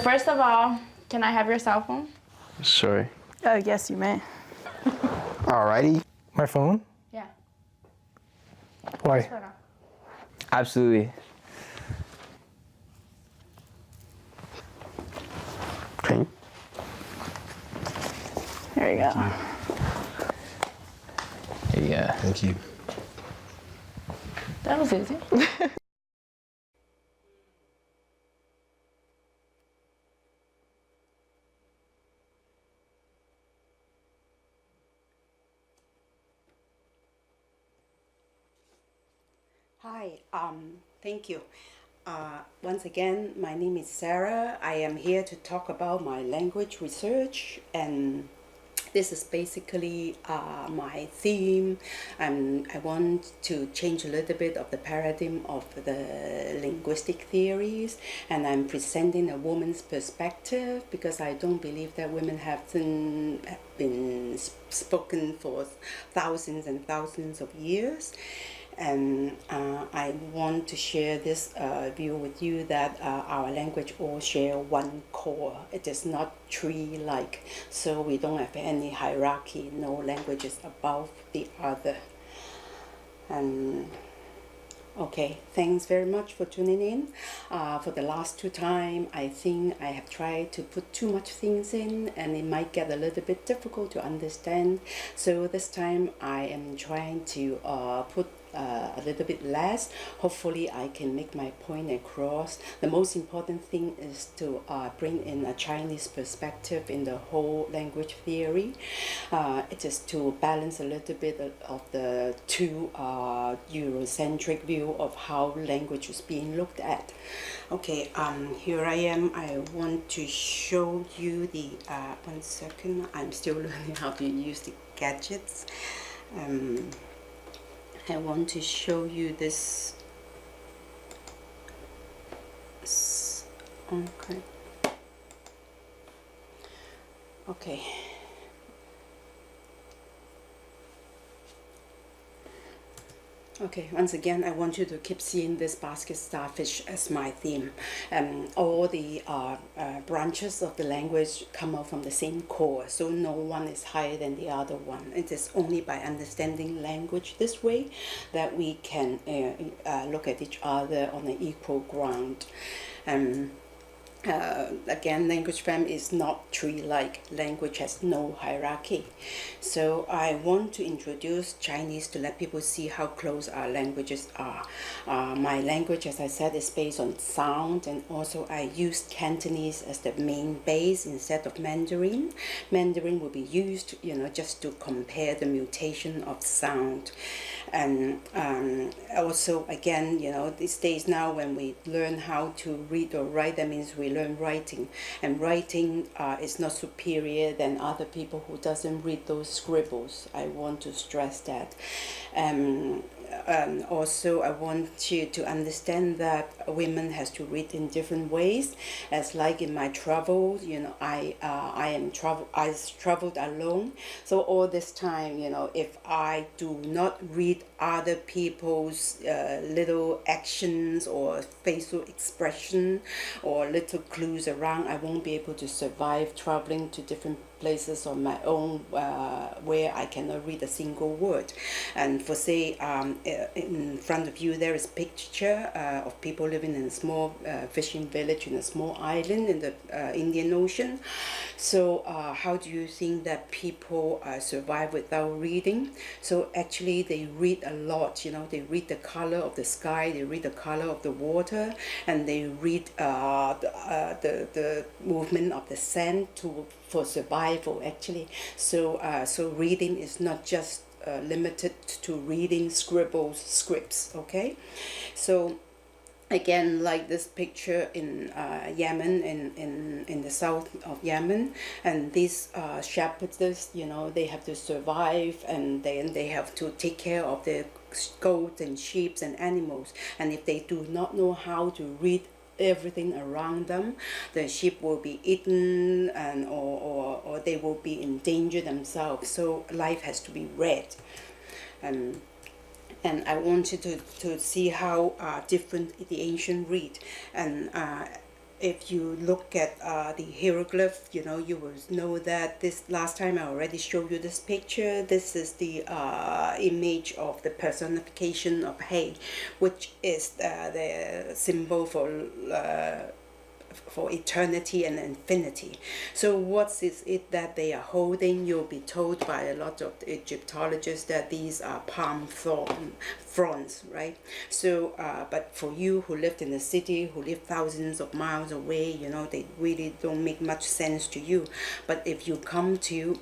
First of all, can I have your cell phone? Sure. Yes, you may. Alrighty. My phone? Yeah. Why? For now. Absolutely. Okay. There you go. Here you go. Thank you. That was easy. Hi, thank you. Once again, my name is Sarah. I am here to talk about my language research, and this is basically my theme. I want to change a little bit of the paradigm of the linguistic theories, and I'm presenting a woman's perspective because I don't believe that women have been spoken for thousands and thousands of years. And I want to share this view with you that our language all share one core. It is not tree-like, so we don't have any hierarchy. No language is above the other. And okay, thanks very much for tuning in. For the last two times, I think I have tried to put too much things in, and it might get a little bit difficult to understand. So this time I am trying to put a little bit less. Hopefully I can make my point across. The most important thing is to bring in a Chinese perspective in the whole language theory. It is to balance a little bit of the two Euro-Centric view of how language is being looked at. Okay, here I am. I want to show you the, one second, I'm still learning how to use the gadgets. I want to show you this. Okay. Okay. Okay, once again, I want you to keep seeing this basket starfish as my theme. All the branches of the language come out from the same core, so no one is higher than the other one. It is only by understanding language this way that we can look at each other on an equal ground. Again, language family is not tree-like. Language has no hierarchy. So I want to introduce Chinese to let people see how close our languages are. My language, as I said, is based on sound, and also I used Cantonese as the main base instead of Mandarin. Mandarin will be used, just to compare the mutation of sound. And also, again, these days now when we learn how to read or write, that means we learn writing. And writing is not superior than other people who doesn't read those scribbles. I want to stress that. Also, I want you to understand that women has to read in different ways. As like in my travels, I traveled alone. So all this time, if I do not read other people's little actions or facial expression or little clues around, I won't be able to survive traveling to different places on my own where I cannot read a single word. And for say, in front of you there is a picture of people living in a small fishing village in a small island in the Indian Ocean. So how do you think that people survive without reading? So actually they read a lot. They read the color of the sky, they read the color of the water, and they read the movement of the sand for survival actually. So so reading is not just limited to reading scribbles, scripts. Okay, so again, like this picture in Yemen, in the south of Yemen, and these shepherds, they have to survive, and then they have to take care of their goats and sheep and animals, and if they do not know how to read everything around them, the sheep will be eaten, and or they will be in danger themselves. So life has to be read. And I want you to see how different the ancient read. And if you look at the hieroglyph, you know, you will know that this last time I already showed you this picture. This is the image of the personification of hay, which is the symbol for eternity and infinity. So what is it that they are holding? You'll be told by a lot of Egyptologists that these are palm fronds, right? So but for you who lived in the city, who live thousands of miles away, you know, they really don't make much sense to you. But if you come to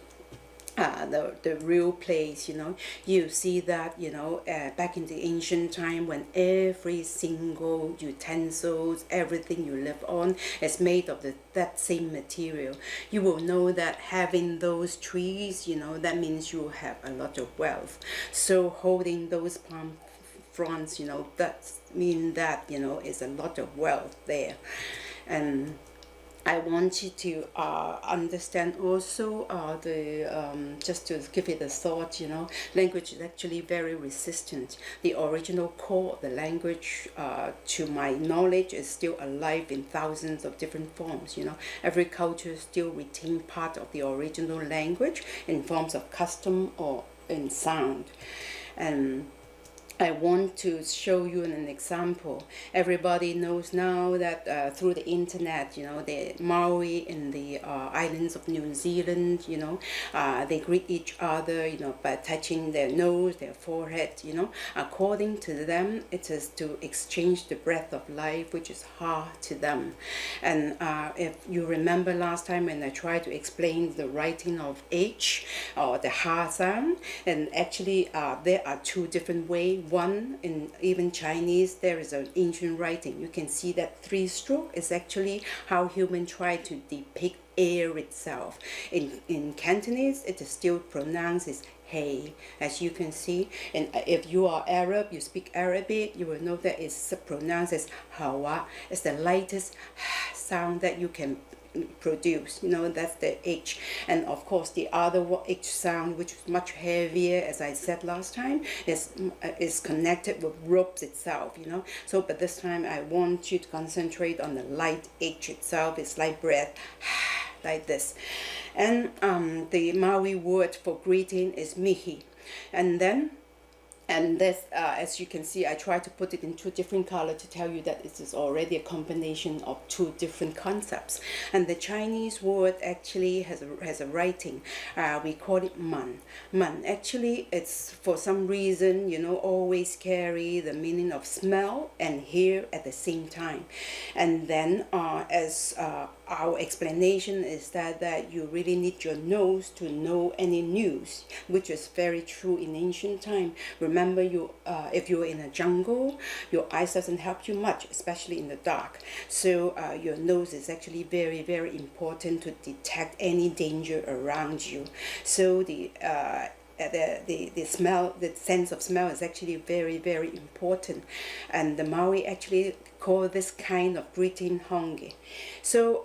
the real place, you know, you see that, you know, back in the ancient time, when every single utensils, everything you live on is made of that same material, you will know that having those trees, you know, that means you have a lot of wealth. So holding those palm fronds, you know, that mean that, you know, is a lot of wealth there. And I want you to understand also just to give it a thought, you know, language is actually very resistant. The original core of the language, to my knowledge, is still alive in thousands of different forms, you know. Every culture still retains part of the original language in forms of custom or in sound. And I want to show you an example. Everybody knows now that through the internet, you know, the Maori in the islands of New Zealand, you know, they greet each other, you know, by touching their nose, their forehead, you know. According to them, it is to exchange the breath of life, which is ha to them. And if you remember last time when I tried to explain the writing of H, or the ha sound, and actually there are two different ways. One, in even Chinese, there is an ancient writing. You can see that three stroke is actually how humans try to depict air itself. In Cantonese, it is still pronounced as hey, as you can see. And if you are Arab, you speak Arabic, you will know that it's pronounced as hawa. It's the lightest sound that you can produce, you know, that's the H. And of course the other H sound, which is much heavier, as I said last time, is connected with ropes itself, you know. So but this time I want you to concentrate on the light H itself. It's like breath, like this. And the Maori word for greeting is mihi. And this, as you can see, I try to put it in two different colors to tell you that it is already a combination of two different concepts. And the Chinese word actually has a writing. We call it man. Man, actually, it's for some reason, you know, always carry the meaning of smell and hear at the same time. And then as our explanation is that you really need your nose to know any news, which is very true in ancient time. Remember, if you're in a jungle, your eyes doesn't help you much, especially in the dark. So your nose is actually very, very important to detect any danger around you. So the smell, the sense of smell is actually very, very important. And the Maori actually call this kind of greeting hongi. So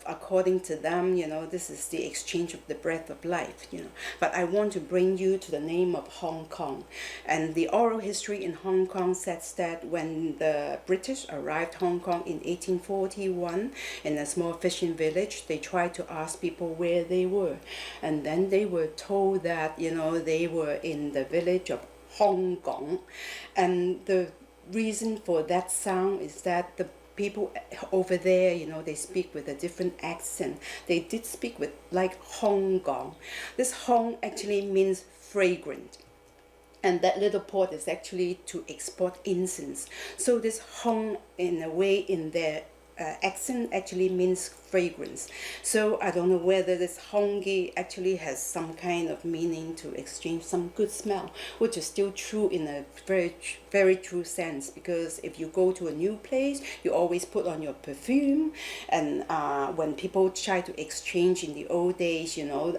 according to them, you know, this is the exchange of the breath of life, you know. But I want to bring you to the name of Hong Kong. And the oral history in Hong Kong says that when the British arrived Hong Kong in 1841 in a small fishing village, they tried to ask people where they were. And then they were told that, you know, they were in the village of Hong Kong. And the reason for that sound is that the people over there, you know, they speak with a different accent. They did speak with like Hong Kong. This Hong actually means fragrant. And that little pot is actually to export incense. So this Hong, in a way, in their accent actually means fragrance. So I don't know whether this hongi actually has some kind of meaning to exchange some good smell, which is still true in a very, very true sense, because if you go to a new place, you always put on your perfume. And when people try to exchange in the old days, you know,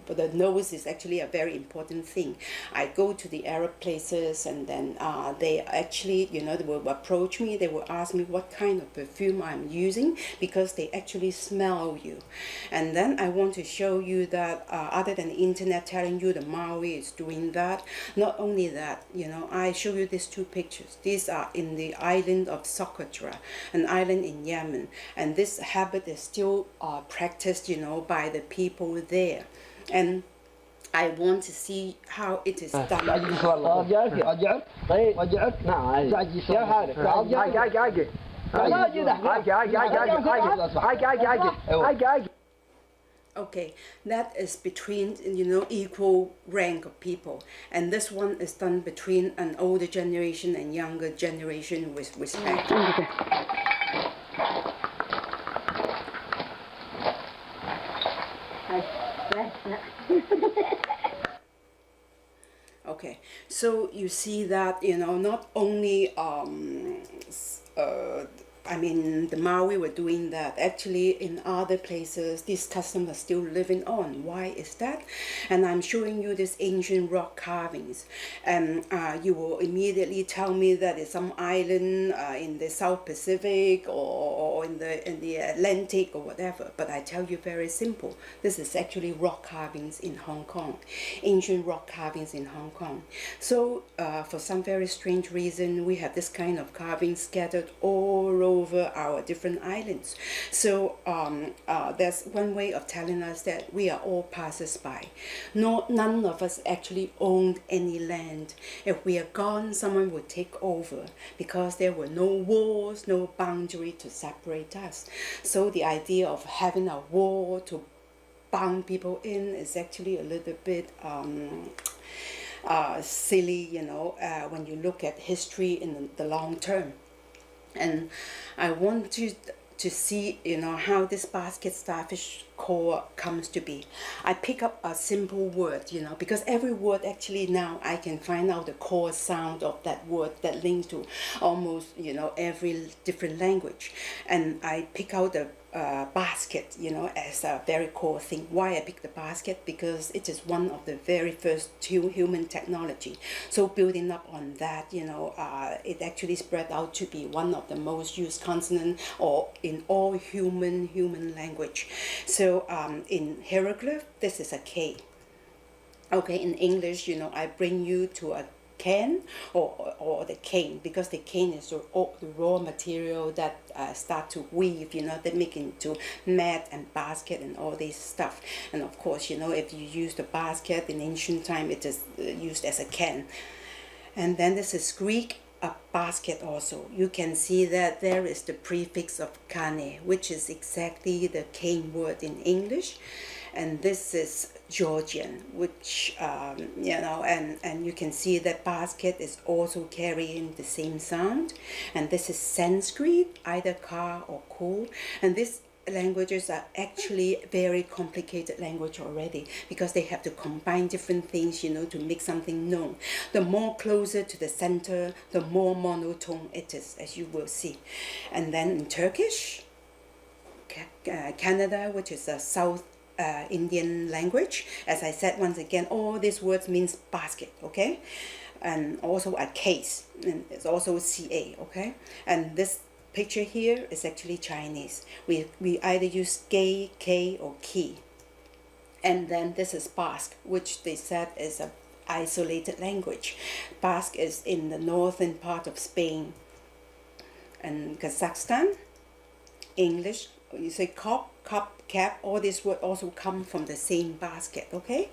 the nose is actually a very important thing. I go to the Arab places, and then they actually, you know, they will approach me, they will ask me what kind of perfume I'm using, because they actually actually smell you. And then I want to show you that other than the internet telling you the Maori is doing that, not only that, you know, I show you these two pictures. These are in the island of Socotra, an island in Yemen, and this habit is still practiced, you know, by the people there. And I want to see how it is done. Okay, that is between, you know, equal rank of people, and this one is done between an older generation and younger generation with respect. Okay, so you see that, you know, not only I mean, the Maori were doing that. Actually, in other places, this custom is still living on. Why is that? And I'm showing you these ancient rock carvings. And you will immediately tell me that it's some island in the South Pacific or in the Atlantic or whatever. But I tell you very simple. This is actually rock carvings in Hong Kong. Ancient rock carvings in Hong Kong. So for some very strange reason, we have this kind of carvings scattered all over our different islands. So that's one way of telling us that we are all passers-by. None of us actually owned any land. If we are gone, someone will take over because there were no walls, no boundary to separate us. So the idea of having a wall to bound people in is actually a little bit silly, you know, when you look at history in the long term. And I want you to see, you know, how this basket starfish core comes to be. I pick up a simple word, you know, because every word actually now I can find out the core sound of that word that links to almost, you know, every different language. And I pick out the basket, you know, as a very core thing. Why I pick the basket? Because it is one of the very first human technology. So building up on that, you know, it actually spread out to be one of the most used consonant or in all human language. So in hieroglyph, this is a K. Okay, in English, you know, I bring you to a can or the cane, because the cane is the raw material that start to weave, you know, they make into mat and basket and all this stuff. And of course, you know, if you use the basket in ancient time, it is used as a can. And then this is Greek, a basket also. You can see that there is the prefix of kane, which is exactly the cane word in English. And this is Georgian, which, you know, and you can see that basket is also carrying the same sound. And this is Sanskrit, either ka or ku. And these languages are actually very complicated language already, because they have to combine different things, you know, to make something known. The more closer to the center, the more monotone it is, as you will see. And then in Turkish, Canada, which is a South Indian language. As I said, once again, all these words means basket, okay? And also a case, and it's also CA, okay? And this picture here is actually Chinese. We either use gay, K, or key. And then this is Basque, which they said is a isolated language. Basque is in the northern part of Spain. And Kazakhstan, English, you say cup, cap, all these words also come from the same basket, okay?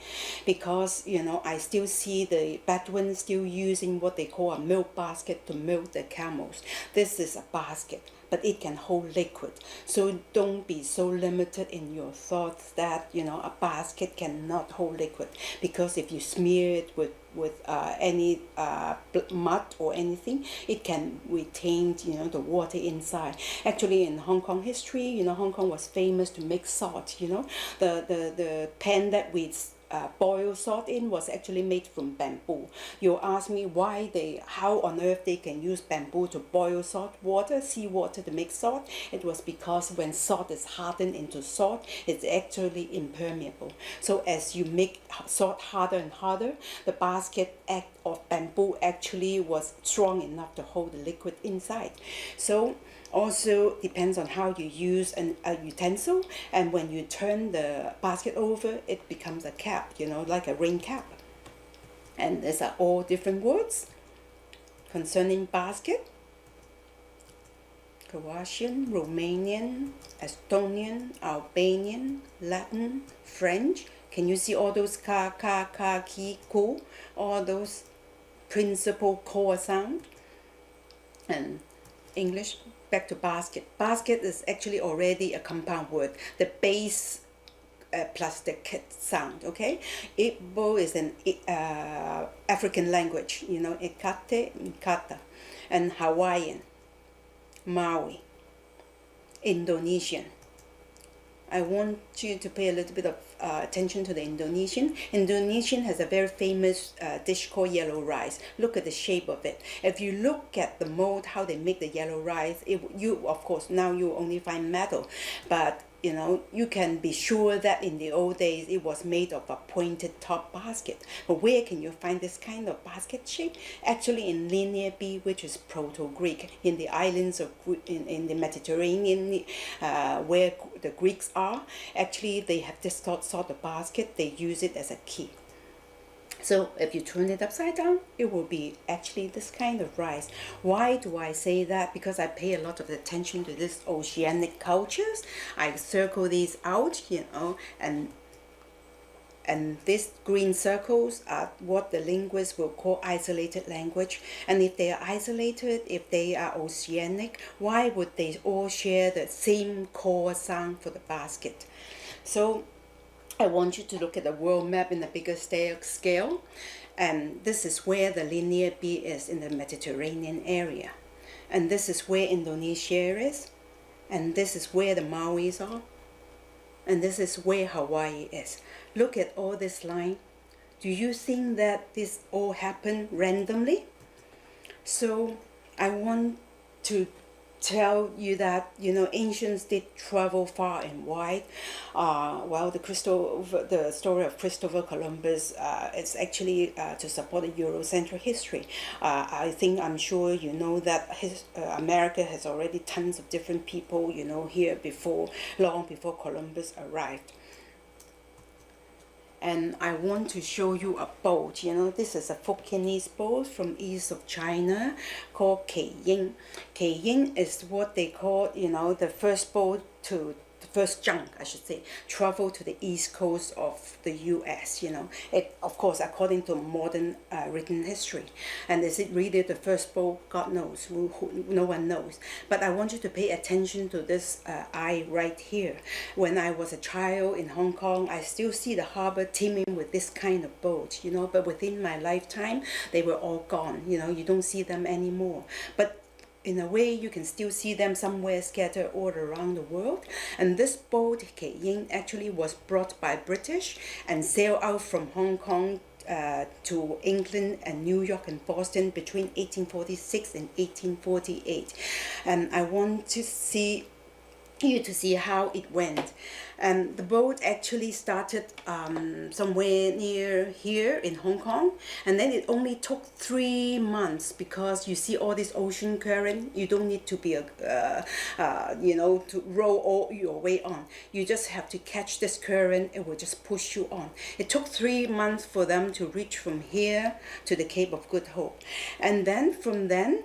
Because, you know, I still see the Bedouins still using what they call a milk basket to milk the camels. This is a basket, but it can hold liquid. So don't be so limited in your thoughts that, you know, a basket cannot hold liquid, because if you smear it with any mud or anything, it can retain, you know, the water inside. Actually, in Hong Kong history, you know, Hong Kong was famous to make salt, you know. The pan that we boil salt in was actually made from bamboo. You ask me how on earth they can use bamboo to boil salt water, seawater to make salt. It was because when salt is hardened into salt, it's actually impermeable. So as you make salt harder and harder, the basket of bamboo actually was strong enough to hold the liquid inside. So also depends on how you use a utensil, and when you turn the basket over, it becomes a cap, you know, like a rain cap. And these are all different words concerning basket: Croatian, Romanian, Estonian, Albanian, Latin, French. Can you see all those ka, ki, ko, all those principal core sound? And English, back to basket. Basket is actually already a compound word. The base plus the kit sound, okay? Igbo is an African language, you know, ikate, ikata. And Hawaiian, Maui, Indonesian. I want you to pay a little bit of attention to the Indonesian. Indonesian has a very famous dish called yellow rice. Look at the shape of it. If you look at the mold, how they make the yellow rice, you of course now you only find metal, but you know, you can be sure that in the old days it was made of a pointed top basket. But where can you find this kind of basket shape? Actually in Linear B, which is Proto-Greek, in the islands of in the Mediterranean, where the Greeks are. Actually, they have this sort of basket. They use it as a key. So if you turn it upside down, it will be actually this kind of rice. Why do I say that? Because I pay a lot of attention to this oceanic cultures. I circle these out, you know, and these green circles are what the linguists will call isolated language. And if they are isolated, if they are oceanic, why would they all share the same core sound for the basket? So I want you to look at the world map in a bigger scale, and this is where the Linear B is in the Mediterranean area, and this is where Indonesia is, and this is where the Mauis are, and this is where Hawaii is. Look at all this line. Do you think that this all happened randomly? So I want to tell you that, you know, ancients did travel far and wide. Well, the story of Christopher Columbus is actually to support the Euro-Centric history. I'm sure you know that America has already tons of different people, you know, here long before Columbus arrived. And I want to show you a boat. You know, this is a Fukienese boat from east of China called Keiying. Keiying is what they call, you know, the first boat to the first junk, I should say, travel to the east coast of the U.S. You know, it of course according to modern written history. And is it really the first boat? God knows. No one knows. But I want you to pay attention to this eye right here. When I was a child in Hong Kong, I still see the harbor teeming with this kind of boats. You know, but within my lifetime, they were all gone. You know, you don't see them anymore. But in a way, you can still see them somewhere scattered all around the world. And this boat, Keiying, actually was brought by British and sailed out from Hong Kong to England and New York and Boston between 1846 and 1848. And I want to see how it went. And the boat actually started somewhere near here in Hong Kong, and then it only took 3 months, because you see all this ocean current. You don't need to be to row all your way on. You just have to catch this current. It will just push you on. It took 3 months for them to reach from here to the Cape of Good Hope, and then from then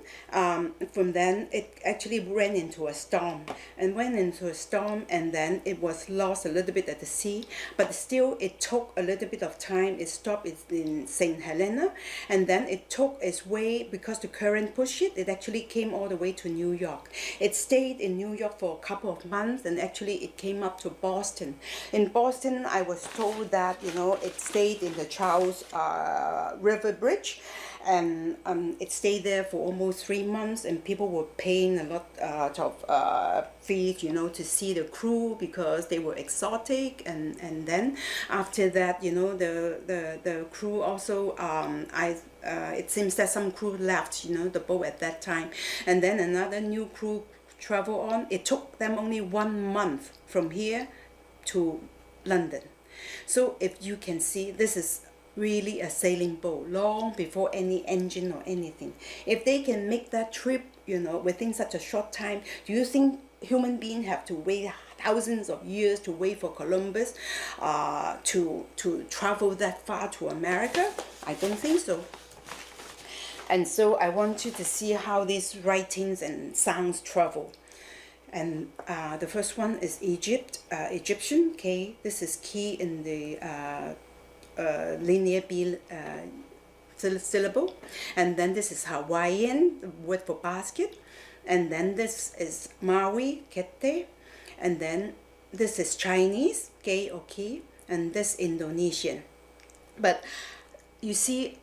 it actually ran into a storm, and then it was lost a little bit at the sea, but still it took a little bit of time. It stopped in St. Helena, and then it took its way, because the current pushed it. It actually came all the way to New York. It stayed in New York for a couple of months, and actually it came up to Boston. In Boston, I was told that, you know, it stayed in the Charles River Bridge, and it stayed there for almost 3 months, and people were paying a lot of fees, you know, to see the crew, because they were exotic. And then after that, you know, the crew also it seems that some crew left, you know, the boat at that time, and then another new crew travel on. It took them only 1 month from here to London. So if you can see, this is really a sailing boat long before any engine or anything. If they can make that trip, you know, within such a short time, do you think human beings have to wait thousands of years to wait for Columbus to travel that far to America? I don't think so. And so I want you to see how these writings and sounds travel. And the first one is Egyptian. Okay, this is key in the linear B syllable. And then this is Hawaiian, the word for basket. And then this is Maui, kete. And then this is Chinese, ke or ki. And this Indonesian. But you see,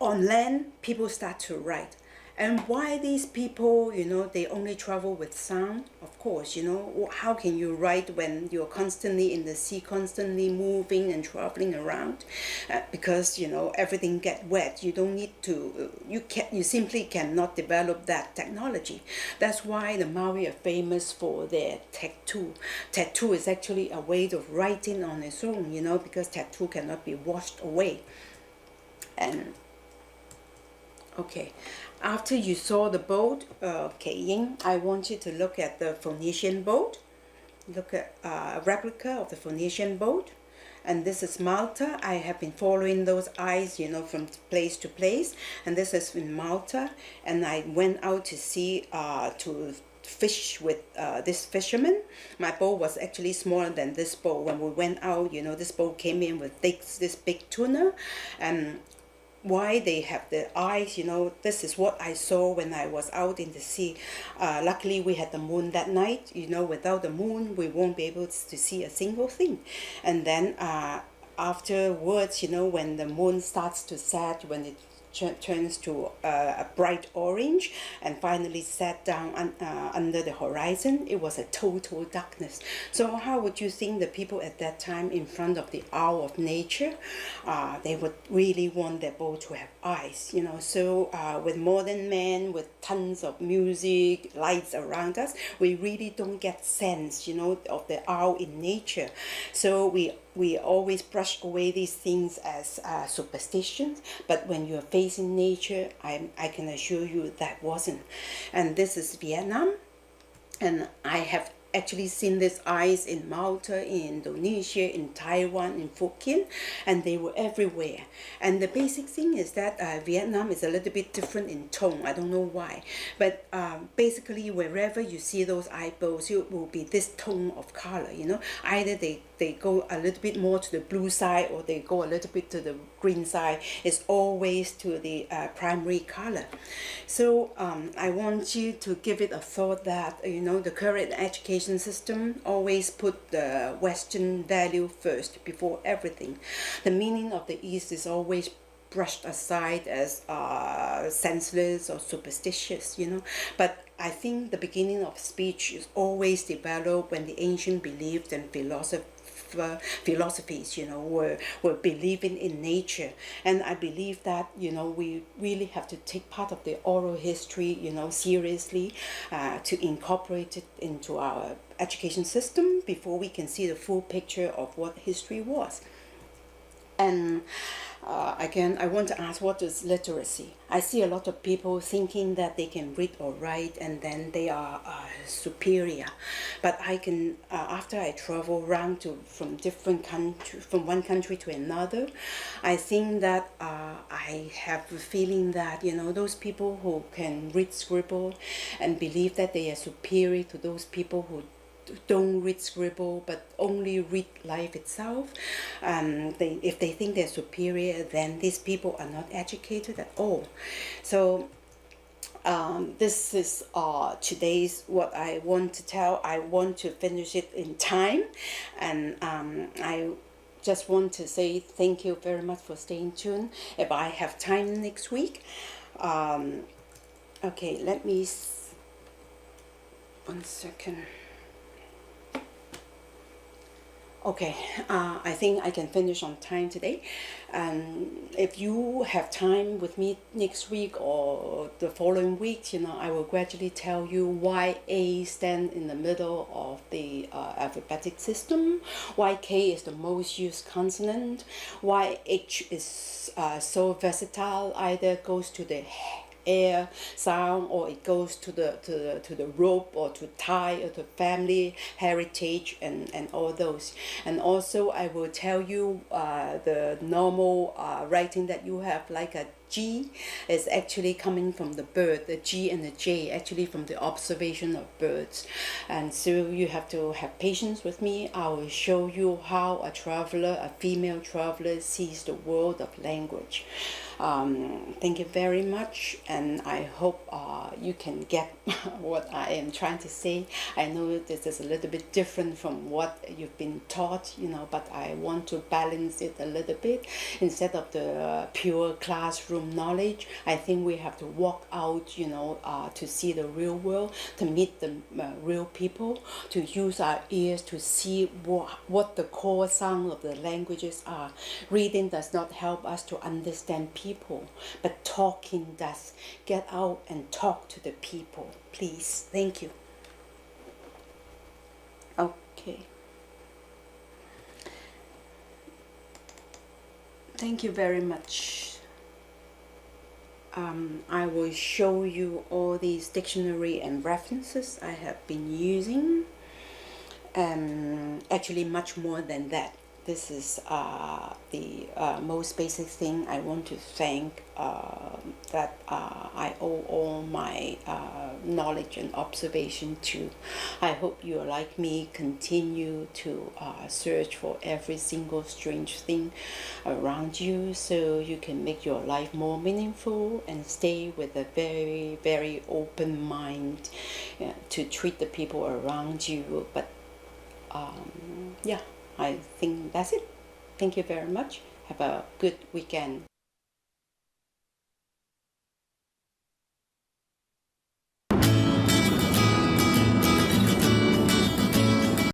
on land, people start to write. And why these people, you know, they only travel with sound? Of course, you know, how can you write when you're constantly in the sea, constantly moving and traveling around? Because, you know, everything get wet. You don't need to, you simply cannot develop that technology. That's why the Maori are famous for their tattoo. Tattoo is actually a way of writing on its own, you know, because tattoo cannot be washed away. And okay, after you saw the boat, Ying, I want you to look at the Phoenician boat. Look at a replica of the Phoenician boat. And this is Malta. I have been following those eyes, you know, from place to place. And this is in Malta. And I went out to see, to fish with this fisherman. My boat was actually smaller than this boat. When we went out, you know, this boat came in with this big tuna. And why they have the eyes, you know, this is what I saw when I was out in the sea. Luckily we had the moon that night, you know, without the moon we won't be able to see a single thing. And then afterwards, you know, when the moon starts to set, when it turns to a bright orange and finally set down under the horizon, it was a total darkness. So how would you think the people at that time in front of the owl of nature, they would really want their boat to have eyes, you know? So with modern men, with tons of music, lights around us, we really don't get sense, you know, of the owl in nature. So we always brush away these things as superstitions, but when you're facing nature, I can assure you that wasn't. And this is Vietnam, and I have actually seen these eyes in Malta, in Indonesia, in Taiwan, in Fukien, and they were everywhere. And the basic thing is that Vietnam is a little bit different in tone. I don't know why, but basically wherever you see those eyeballs, it will be this tone of color, you know. Either they go a little bit more to the blue side or they go a little bit to the green side. It's always to the primary color. So I want you to give it a thought that, you know, the current education system always put the Western value first before everything. The meaning of the East is always brushed aside as senseless or superstitious, you know. But I think the beginning of speech is always developed when the ancient beliefs and philosophies, you know, were believing in nature. And I believe that, you know, we really have to take part of the oral history, you know, seriously, to incorporate it into our education system before we can see the full picture of what history was. And again, I want to ask, what is literacy? I see a lot of people thinking that they can read or write and then they are superior. But I can, after I travel around from one country to another, I think that I have a feeling that, you know, those people who can read, scribble, and believe that they are superior to those people who don't read, scribble, but only read life itself. If they think they're superior, then these people are not educated at all. So this is today's what I want to tell. I want to finish it in time, and I just want to say thank you very much for staying tuned. If I have time next week, okay, let me 1 second. Okay, I think I can finish on time today. And if you have time with me next week or the following week, I will gradually tell you why A stands in the middle of the alphabetic system, why K is the most used consonant, why H is so versatile, either goes to the air sound or it goes to the rope or to tie or to family heritage and all those. And also I will tell you the normal writing that you have, like a G is actually coming from the bird, the G and the J actually from the observation of birds. And so you have to have patience with me. I will show you how a traveler, a female traveler, sees the world of language. Thank you very much, and I hope you can get what I am trying to say. I know this is a little bit different from what you've been taught, but I want to balance it a little bit. Instead of the pure classroom knowledge, I think we have to walk out, to see the real world, to meet the real people, to use our ears to see what the core sound of the languages are. Reading does not help us to understand people, but talking does. Get out and talk to the people, please. Thank you. Okay. Thank you very much. I will show you all these dictionary and references I have been using. Actually much more than that. This is the most basic thing I want to thank that I owe all my knowledge and observation to. I hope you, like me, continue to search for every single strange thing around you so you can make your life more meaningful and stay with a very, very open mind to treat the people around you. But yeah, I think that's it. Thank you very much. Have a good weekend.